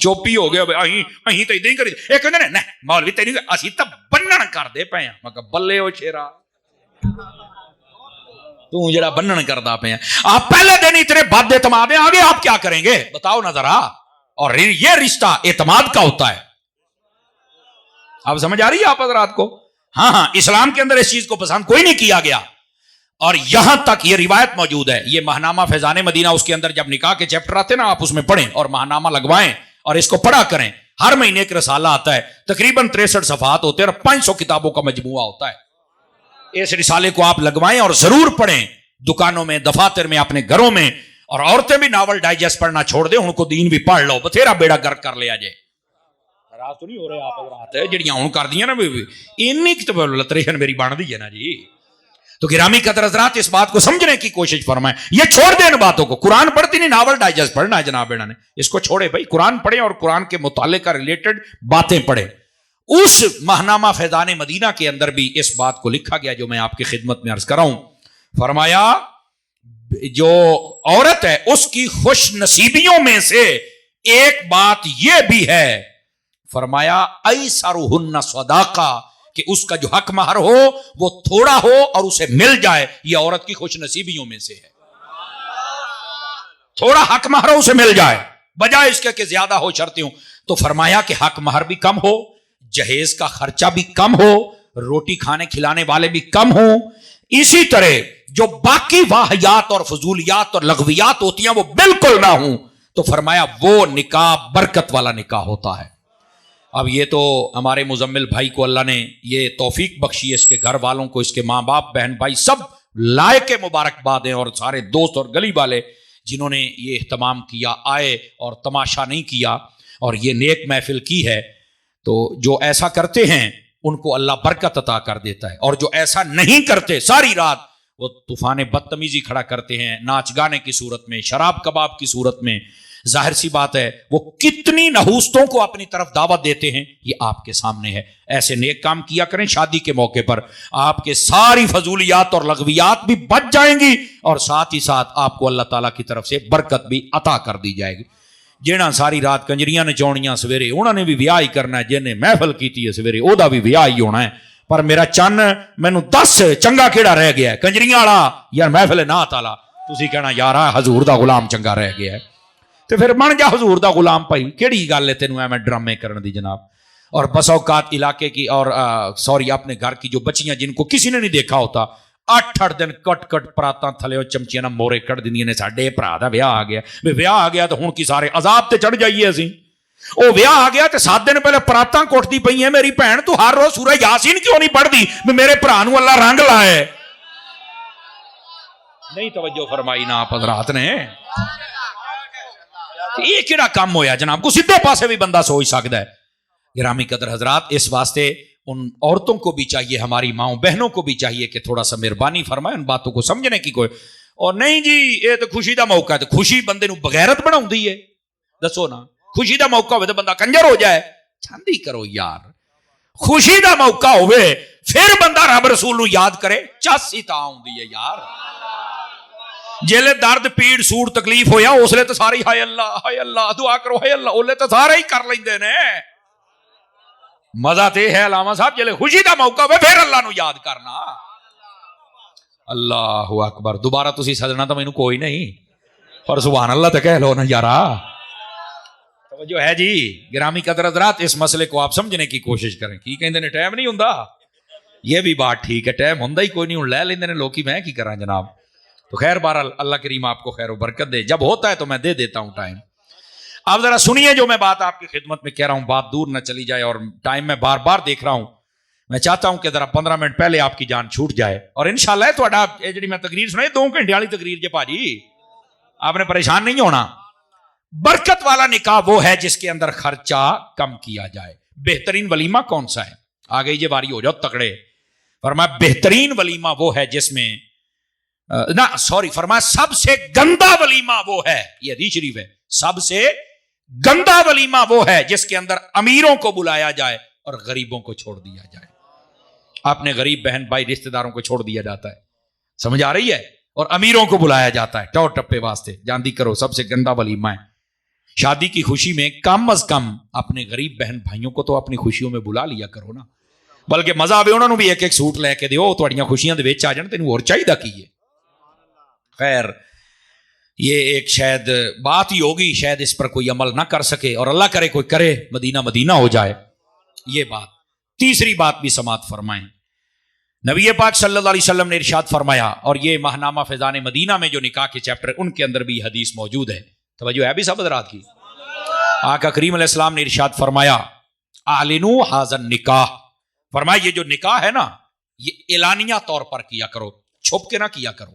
S1: چوپی ہو گیا اہیں تو ادھر ہی کری۔ ایک کہتے ہیں مولوی تیری اسی تو بنن کر دے پے ہیں۔ میں کہا بلے ہو شیرا، تو جڑا بنن کردا پے ہیں۔ آپ پہلے دن اتنے بد اعتماد ہیں، آگے آپ کیا کریں گے بتاؤ نا ذرا۔ اور یہ رشتہ اعتماد کا ہوتا ہے۔ آپ سمجھ آ رہی ہے آپ حضرات کو؟ ہاں اسلام کے اندر اس چیز کو پسند کوئی نہیں کیا گیا۔ اور یہاں تک یہ روایت موجود ہے، یہ ماہنامہ فیضان مدینہ، اس کے اندر جب نکاح کے چیپٹر آتے ہیں نا، آپ اس میں پڑھیں اور ماہنامہ لگوائیں اور اس کو پڑھا کریں۔ ہر مہینے ایک رسالہ آتا ہے، تقریباً 63 صفحات ہوتے ہیں اور 500 کتابوں کا مجموعہ ہوتا ہے۔ اس رسالے کو آپ لگوائیں اور ضرور پڑھیں، دکانوں میں، دفاتر میں، اپنے گھروں میں۔ اور عورتیں بھی ناول ڈائجسٹ پڑھنا چھوڑ دیں، ان کو دین بھی پڑھ لو، بتھیرا بیڑا گرک کر لیا جائے۔ راز تو نہیں ہو رہے آپ حضرات ہے جڑیاں ہوں کر دیا نا، اینی کتاب لتریشن میری بن دی ہے نا جی۔ تو گرامی قدر حضرات اس بات کو سمجھنے کی کوشش فرمائیں، یہ چھوڑ دیں ان باتوں کو۔ قرآن پڑھتی نہیں، ناول ڈائجسٹ پڑھنا ہے جناب بیڑا نے، اس کو چھوڑے بھائی، قرآن پڑھیں اور قرآن کے متعلق کا ریلیٹڈ باتیں پڑھیں۔ اس ماہنامہ فیضان مدینہ کے اندر بھی اس بات کو لکھا گیا جو میں آپ کی خدمت میں عرض کر رہا ہوں۔ فرمایا جو عورت ہے اس کی خوش نصیبیوں میں سے ایک بات یہ بھی ہے، فرمایا ایسرہن صداقہ، کہ اس کا جو حق مہر ہو وہ تھوڑا ہو اور اسے مل جائے، یہ عورت کی خوش نصیبیوں میں سے ہے۔ تھوڑا حق مہر ہو اسے مل جائے، بجائے اس کے کہ زیادہ ہو شرطیں ہوں۔ تو فرمایا کہ حق مہر بھی کم ہو، جہیز کا خرچہ بھی کم ہو، روٹی کھانے کھلانے والے بھی کم ہوں، اسی طرح جو باقی واہیات اور فضولیات اور لغویات ہوتی ہیں وہ بالکل نہ ہوں۔ تو فرمایا وہ نکاح برکت والا نکاح ہوتا ہے۔ اب یہ تو ہمارے مزمل بھائی کو اللہ نے یہ توفیق بخشی ہے، اس کے گھر والوں کو، اس کے ماں باپ، بہن بھائی سب لائق مبارکباد ہیں، اور سارے دوست اور گلی والے جنہوں نے یہ اہتمام کیا، آئے اور تماشا نہیں کیا اور یہ نیک محفل کی ہے۔ تو جو ایسا کرتے ہیں ان کو اللہ برکت عطا کر دیتا ہے، اور جو ایسا نہیں کرتے ساری رات وہ طوفان بدتمیزی کھڑا کرتے ہیں، ناچ گانے کی صورت میں، شراب کباب کی صورت میں، ظاہر سی بات ہے وہ کتنی نحوستوں کو اپنی طرف دعوت دیتے ہیں، یہ آپ کے سامنے ہے۔ ایسے نیک کام کیا کریں شادی کے موقع پر، آپ کے ساری فضولیات اور لغویات بھی بچ جائیں گی، اور ساتھ ہی ساتھ آپ کو اللہ تعالیٰ کی طرف سے برکت بھی عطا کر دی جائے گی۔ جنہاں ساری رات کنجریاں نے چونیاں سویرے انہوں نے بھی ویاہ ہی کرنا ہے، جنہیں محفل کیتی ہے سویرے وہ دا بھی ویاہ ہی ہونا ہے، پر میرا چن مینوں دس چنگا کیڑا رہ گیا ہے، کنجریاں والا یار محفل نعت والا؟ تسی کہنا یار حضور دا غلام چنگا رہ گیا ہے، تو پھر بن جا حضور دا غلام بھائی، کیڑی گل ہے تینوں ایویں ڈرامے کرن دی جناب۔ اور بس اوقات علاقے کی اور سوری اپنے گھر کی جو بچیاں جن کو کسی نے نہیں دیکھا ہوتا، 8 دن کٹ کٹ پراتاں تھلے چمچیاں نہ مورے کٹ دینیاں نے، ساڈے بھرا دا ویاہ آ گیا، ویاہ آ گیا تو ہن کی سارے عذاب تے چڑھ جائیے اسی۔ او ویاہ آ گیا تے 7 دن پہلے پراتاں کٹتی پئی ہیں، میری بہن تو ہر روز سورہ یاسین کیوں نہیں پڑھدی؟ میرے بھرا نوں اللہ رنگ لائے۔ نہیں توجہ فرمائی نا آپ حضرات نے؟ یہ کیڑا کام ہویا جناب؟ کو سیدھے پاسے بھی بندہ سوچ سکتا ہے۔ گرامی قدر حضرات، اس واسطے ان عورتوں کو بھی چاہیے، ہماری ماؤں بہنوں کو بھی چاہیے کہ تھوڑا سا مہربانی فرمائے ان باتوں کو سمجھنے کی کوئی، اور نہیں جی یہ تو خوشی دا موقع ہے، تو خوشی بندے نو بغیرت بناؤندی ہے؟ دسو نا، خوشی دا موقع ہوئے تو بندہ کنجر ہو جائے؟ چاندی کرو یار، خوشی دا موقع ہوئے پھر بندہ رب رسول نو یاد کرے، چاسی تا ہوندی ہے یار۔ جیلے درد پیڑ سوڑ تکلیف ہویا اس لئے تو سارے ہائے اللہ دعا کرو ہائے اللہ، اس لئے تو سارے ہی کر لیندے نے۔ مزہ تے ہے علامہ صاحب جیلے خوشی دا موقع ہوئے پھر اللہ نو یاد کرنا۔ اللہ اکبر، دوبارہ تسی سجنا تو مینوں کوئی نہیں، پر سبحان اللہ تو کہہ لو نا یارا۔ توجہ ہے جی گرامی قدر حضرات، اس مسئلے کو آپ سمجھنے کی کوشش کریں۔ کی کہندے نے ٹائم نہیں ہوندا، یہ بھی بات ٹھیک ہے، ٹائم ہوندا ہی کوئی نہیں، ہن لے لیندے نے لوکی، میں کی کراں جناب۔ تو خیر بہرحال اللہ کریم آپ کو خیر و برکت دے، جب ہوتا ہے تو میں دے دیتا ہوں ٹائم۔ آپ ذرا سنیے جو میں بات آپ کی خدمت میں کہہ رہا ہوں، بات دور نہ چلی جائے، اور ٹائم میں بار بار دیکھ رہا ہوں، میں چاہتا ہوں کہ ذرا 15 منٹ پہلے آپ کی جان چھوٹ جائے، اور انشاءاللہ تہاڈا یہ جڑی میں تقریر سنائی 2 گھنٹے والی تقریر جے بھاجی، آپ نے پریشان نہیں ہونا۔ برکت والا نکاح وہ ہے جس کے اندر خرچہ کم کیا جائے۔ بہترین ولیمہ کون سا ہے؟ آ گئی یہ باری، ہو جاؤ تکڑے۔ فرمایا بہترین ولیمہ وہ ہے جس میں فرمایا سب سے گندا ولیمہ وہ ہے، یہ حدیث شریف ہے، سب سے گندا ولیمہ وہ ہے جس کے اندر امیروں کو بلایا جائے اور غریبوں کو چھوڑ دیا جائے۔ اپنے غریب بہن بھائی رشتہ داروں کو چھوڑ دیا جاتا ہے، سمجھ آ رہی ہے، اور امیروں کو بلایا جاتا ہے ٹور ٹپے واسطے۔ جاندی کرو سب سے گندا ولیمہ ہے۔ شادی کی خوشی میں کم از کم اپنے غریب بہن بھائیوں کو تو اپنی خوشیوں میں بلا لیا کرو نا، بلکہ مزہ آوے انہوں نے بھی ایک سوٹ لے کے دیو، تہاڈیاں خوشیاں دے وچ آ جان، تینوں اور چاہیے کیے۔ خیر یہ ایک شاید بات ہی ہوگی، شاید اس پر کوئی عمل نہ کر سکے، اور اللہ کرے کوئی کرے، مدینہ مدینہ ہو جائے یہ بات۔ تیسری بات بھی سماعت فرمائیں، نبی پاک صلی اللہ علیہ وسلم نے ارشاد فرمایا، اور یہ ماہنامہ فیضان مدینہ میں جو نکاح کے چیپٹر ان کے اندر بھی حدیث موجود ہے، توجہ ہے بھی سب حضرات کی۔ آقا کریم علیہ السلام نے ارشاد فرمایا اعلنوا ھذا النکاح، فرمایا یہ جو نکاح ہے نا یہ اعلانیہ طور پر کیا کرو، چھپ کے نہ کیا کرو۔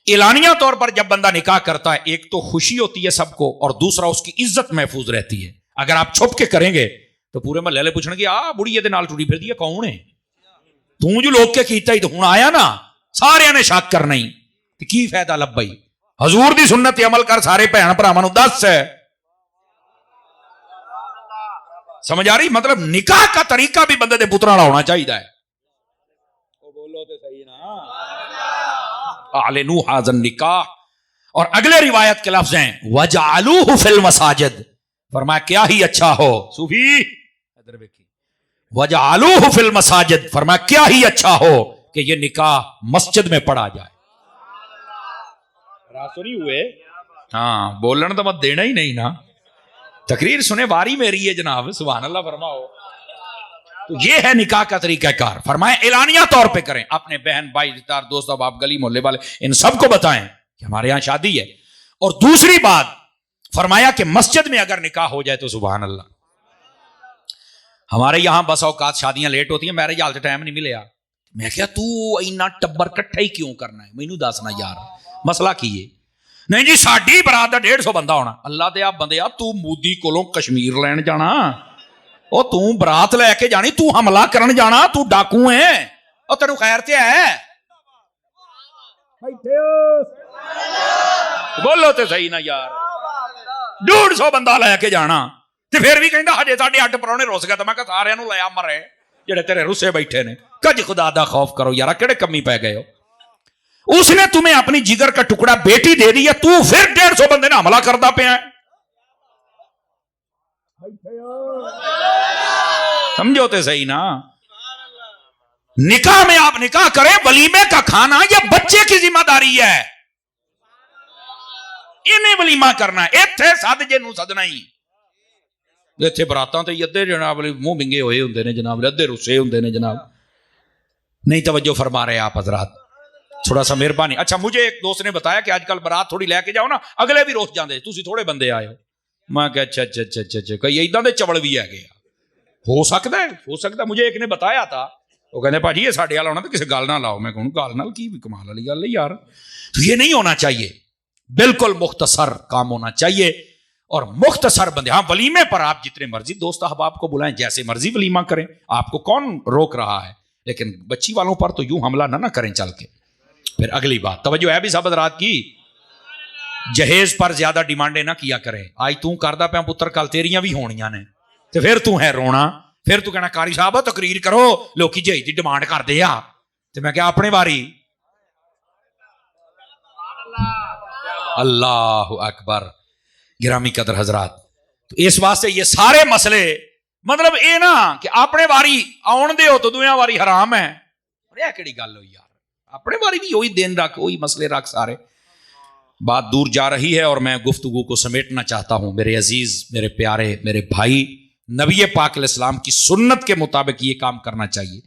S1: اعلانیہ طور پر جب بندہ نکاح کرتا ہے، ایک تو خوشی ہوتی ہے سب کو، اور دوسرا اس کی عزت محفوظ رہتی ہے۔ اگر آپ چھپ کے کریں گے تو پورے محلے والے پوچھیں گے آ بڑی دے نال ٹری پھر دی کون ہے؟ تو جو لوگ کے کیتا ہی تو ہن آیا نا، سارے نے شک کرنا ہی، تو کی فائدہ لب بھائی؟ حضور دی سنت عمل کر، سارے بہن بھراواں نوں دس ہے۔ سمجھ آ رہی؟ مطلب نکاح کا طریقہ بھی بندے دے پتراں والا ہونا چاہیے ہے۔ او بولو تے صحیح نا، اعلنوا ھذا النکاح۔ اور اگلے روایت کے لفظ ہیں وجعلوہ فی المساجد، فرمایا کیا ہی اچھا ہو، صوفی ادھر دیکھیں، وجعلوہ فی المساجد، فرمایا کیا ہی اچھا ہو کہ یہ نکاح مسجد میں پڑھا جائے۔ راست تو نہیں ہوئے؟ ہاں بولن تو مت دینا ہی نہیں نا، تقریر سنے باری میری ہے جناب، سبحان اللہ فرماؤ۔ تو یہ ہے نکاح کا طریقہ کار، فرمائے اعلانیہ طور پہ کریں، اپنے بہن بھائی رشتہ دار دوست احباب گلی محلے والے ان سب کو بتائیں کہ ہمارے ہاں شادی ہے۔ اور دوسری بات فرمایا کہ مسجد میں اگر نکاح ہو جائے تو سبحان اللہ، ہمارے یہاں بس اوقات شادیاں لیٹ ہوتی ہیں، میرے جال سے ٹائم نہیں ملیا، میں کہا تو اینا ٹبر کٹھا ہی کیوں کرنا ہے، مینوں دسنا یار مسئلہ کی ہے؟ نہیں جی ساڈی برات دا 150 بندہ ہونا، اللہ دے آپ بندے تو مودی کولوں کشمیر لین جانا، وہ تو برات لے کے جانی، تو حملہ کرن جانا، تو ڈاکو ہے، اور تینوں خیر تے ہے؟ بولو تے صحیح نا یار، 150 بندہ لے کے جانا تے پھر بھی کہندا ہجے ساڈے 8 پرونے رس گئے، تے میں کہ سارے نوں لیا مرے جڑے تیرے رسے بیٹھے نے، کج خدا دا خوف کرو یارا، کیڑے کمی پے گئے ہو؟ اس نے تمہیں اپنی جگر کا ٹکڑا بیٹی دے دی ہے، تو پھر 150 بندے نے حملہ کردا پیا ہے، سمجھو تے صحیح نا۔ نکاح میں آپ نکاح کریں، ولیمے کا کھانا یہ بچے کی ذمہ داری ہے، انہیں ولیمہ کرنا ہے، ایتھے سد جے نو سدنا ہی، ایتھے براتاں تے ادھے جناب منہ منگے ہوئے ہوندے نے جناب، ادھے رسے ہوندے نے جناب، نہیں توجہ فرما رہے آپ حضرات، تھوڑا سا مہربانی۔ اچھا مجھے ایک دوست نے بتایا کہ آج کل برات تھوڑی لے کے جاؤ نا اگلے بھی روس جاندے، تسی تھوڑے بندے آئے ہو، میں کہ اچھا اچھا اچھا اچھا کئی ایداں دے چوڑ بھی ہے گیا، ہو سکتا ہے، مجھے ایک نے بتایا تھا، وہ کہنے بھاجی یہ ساڈے والا ہونا تو کسی گل نہ لاؤ، میں کہوں گل نال کی کمال والی گل ہے یار، تو یہ نہیں ہونا چاہیے، بالکل مختصر کام ہونا چاہیے، اور مختصر بندے، ہاں ولیمے پر آپ جتنے مرضی دوست احباب کو بلائیں، جیسے مرضی ولیمہ کریں، آپ کو کون روک رہا ہے، لیکن بچی والوں پر تو یوں حملہ نہ کریں چل کے۔ پھر اگلی بات توجہ ہے بھی صاحب حضرات کی، جہیز پر زیادہ ڈیمانڈیں نہ کیا کریں، آج تو کردہ پہ پتر کل تیریاں بھی ہونیاں نے، تو پھر تو ہے رونا، پھر تو کہنا قاری صاحب تقریر کرو لوکی جہیز دی ڈیمانڈ کر دے آ، تو میں کہا اپنے باری، اللہ اکبر۔ گرامی قدر حضرات، تو اس واسطے یہ سارے مسئلے مطلب اے نا کہ اپنے باری آن دے ہو تو دویاں باری حرام ہے، یہ کیڑی گل ہوئی یار، اپنے باری بھی وہی دن رکھ، وہی مسئلے رکھ سارے۔ بات دور جا رہی ہے اور میں گفتگو کو سمیٹنا چاہتا ہوں، میرے عزیز، میرے پیارے، میرے بھائی، نبی پاک علیہ السلام کی سنت کے مطابق یہ کام کرنا چاہیے،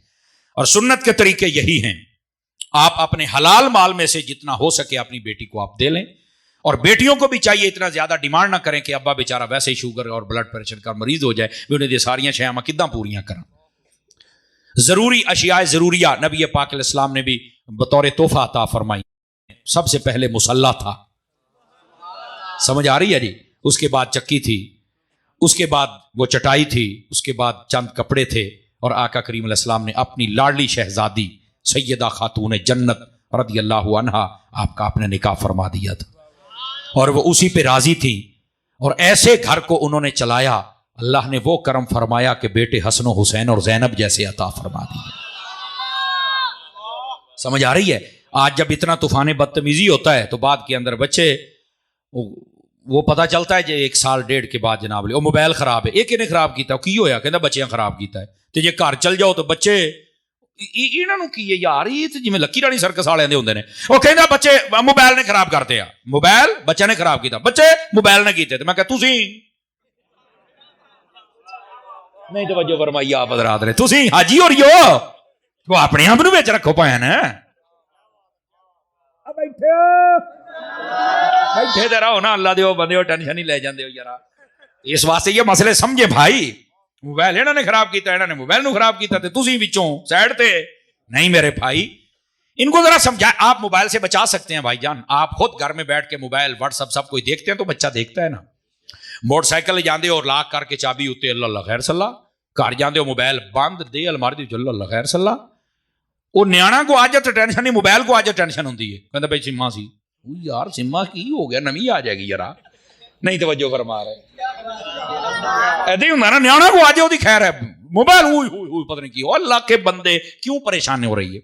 S1: اور سنت کے طریقے یہی ہیں، آپ اپنے حلال مال میں سے جتنا ہو سکے اپنی بیٹی کو آپ دے لیں، اور بیٹیوں کو بھی چاہیے اتنا زیادہ ڈیمانڈ نہ کریں کہ ابا بیچارہ ویسے ہی شوگر اور بلڈ پریشر کا مریض ہو جائے، بھی انہیں یہ ساریاں شیاں میں کداں پوریاں کریں۔ ضروری اشیاء ضروریہ نبی پاک علیہ السلام نے بھی بطور تحفہ عطا فرمائی، سب سے پہلے مصلی تھا، سمجھ آ رہی ہے جی، اس کے بعد چکی تھی، اس کے بعد وہ چٹائی تھی، اس کے بعد چند کپڑے تھے، اور آقا کریم علیہ السلام نے اپنی لاڈلی شہزادی سیدہ خاتون جنت رضی اللہ عنہا آپ نے نکاح فرما دیا تھا، اور وہ اسی پہ راضی تھی، اور ایسے گھر کو انہوں نے چلایا، اللہ نے وہ کرم فرمایا کہ بیٹے حسن و حسین اور زینب جیسے عطا فرما دیے۔ سمجھ آ رہی ہے؟ آج جب اتنا طوفان بدتمیزی ہوتا ہے تو بعد کے اندر بچے وہ پتہ چلتا ہے جی 1 سال 1.5 کے بعد جناب لے وہ موبائل خراب ہے، ایک نے خراب کیتا کی ہویا، کہندا بچیاں خراب کیتا ہے، تو جے گھر چل جاؤ تو بچے انہاں نوں کی ہے یار، یہ تے جویں لکی رانی سرکس والے دے ہوندے نے، وہ کہندا بچے موبائل نے خراب کرتے آ، موبائل بچے نے خراب کیتا، بچے موبائل نے کیتے، تو میں کہ تسی نہیں توجہ فرمائی آپ حضرات نے، تسی حاجی ہو رہی ہو، تو اپنے آپ نوں وچ رکھو پین بیٹھے تے رہو نا، اللہ دیو بندے ہو، ٹینشن ہی لے جاندے ہو یار۔ اس واسطے یہ مسئلے سمجھے بھائی، موبائل انہوں نے خراب کیتا، انہوں نے موبائل نو خراب کیتا، تے تسی وچوں سائڈ تے نہیں میرے بھائی، ان کو ذرا سمجھائیں۔ آپ موبائل سے بچا سکتے ہیں بھائی جان، آپ خود گھر میں بیٹھ کے موبائل واٹس ایپ سب کوئی دیکھتے ہیں تو بچہ دیکھتا ہے نا، موٹر سائیکل جاندے ہو اور لاک کر کے چابی ہوتے اللہ اللہ خیر صلاح، گھر جاندے ہو موبائل بند دے الماری دی اللہ اللہ خیر صلاح، وہ نیانا کو آج ٹینشن نہیں، موبائل کو آج ٹینشن ہوندی ہے، کہندا بھائی سما سی یار، سما کی ہو گیا نویں آ جائے گی یار، نہیں توجہ فرما رہے، ایسے ہی ہوں نا، نیانا کو آج وہ خیر ہے، موبائل ہوئی پتہ نہیں کی ہو، اللہ کے بندے کیوں پریشان ہو رہی ہے؟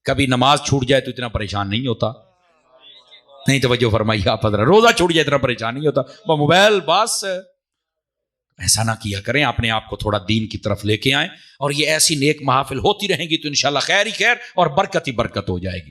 S1: کبھی نماز چھوٹ جائے تو اتنا پریشان نہیں ہوتا، نہیں توجہ فرمائی آپ حضرات، روزہ چھوٹ جائے اتنا پریشان نہیں ہوتا، وہ موبائل بس ایسا نہ کیا کریں، اپنے آپ کو تھوڑا دین کی طرف لے کے آئیں، اور یہ ایسی نیک محافل ہوتی رہیں گی تو انشاءاللہ خیر ہی خیر اور برکت ہی برکت ہو جائے گی۔